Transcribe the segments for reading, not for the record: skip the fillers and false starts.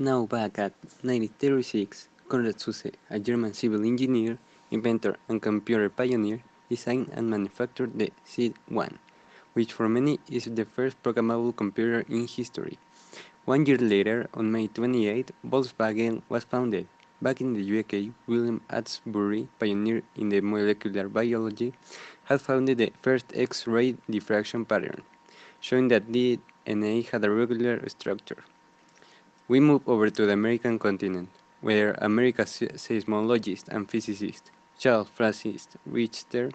Now back at 1936, Konrad Zuse, a German civil engineer, inventor, and computer pioneer, designed and manufactured the SID-1, which for many is the first programmable computer in history. 1 year later, on May 28, Volkswagen was founded. Back in the UK, William Atsbury, pioneer in the molecular biology, had found the first X-ray diffraction pattern, showing that DNA had a regular structure. We move over to the American continent, where America's seismologist and physicist Charles Francis Richter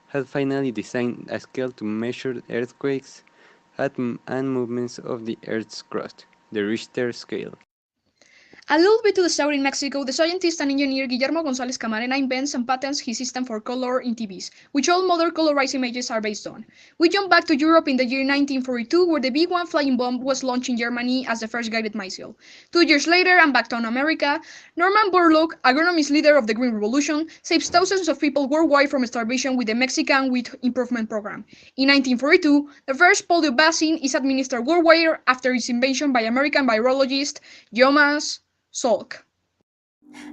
had finally designed a scale to measure earthquakes and movements of the Earth's crust, the Richter scale. A little bit to the south in Mexico, the scientist and engineer Guillermo González Camarena invents and patents his system for color in TVs, which all modern colorized images are based on. We jump back to Europe in the year 1942, where the B-1 flying bomb was launched in Germany as the first guided missile. 2 years later, and back to America, Norman Borlaug, agronomist leader of the Green Revolution, saves thousands of people worldwide from starvation with the Mexican Wheat Improvement Program. In 1942, the first polio vaccine is administered worldwide after its invention by American virologist Thomas Salk.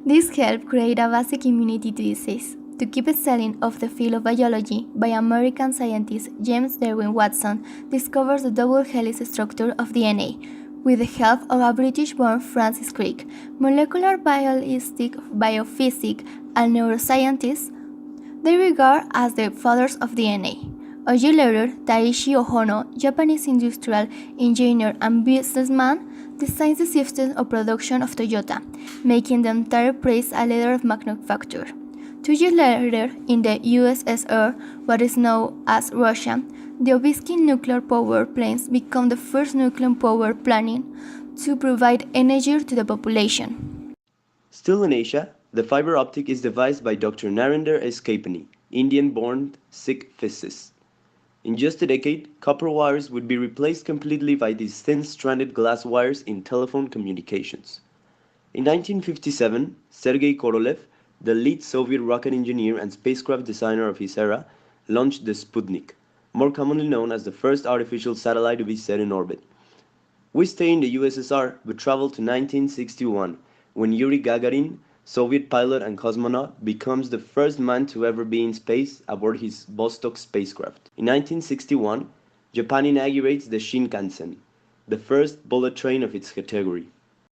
This helped create a basic immunity to disease. To keep selling of the field of biology, by American scientist James Derwin Watson discovers the double helix structure of DNA, with the help of a British-born Francis Crick, molecular biologistic, biophysics, and neuroscientists. They regard as the fathers of DNA. A year later, Taishi Ohno, Japanese industrial engineer and businessman, designs the system of production of Toyota, making the entire place a leader of manufacture. 2 years later, in the USSR, what is known as Russia, the Obiskin nuclear power plants become the first nuclear power planning to provide energy to the population. Still in Asia, the fiber optic is devised by Dr. Narendra S. Kapani, Indian-born Sikh physicist. In just a decade, copper wires would be replaced completely by these thin-stranded glass wires in telephone communications. In 1957, Sergei Korolev, the lead Soviet rocket engineer and spacecraft designer of his era, launched the Sputnik, more commonly known as the first artificial satellite to be set in orbit. We stay in the USSR but travel to 1961, when Yuri Gagarin, Soviet pilot and cosmonaut, becomes the first man to ever be in space aboard his Vostok spacecraft. In 1961, Japan inaugurates the Shinkansen, the first bullet train of its category.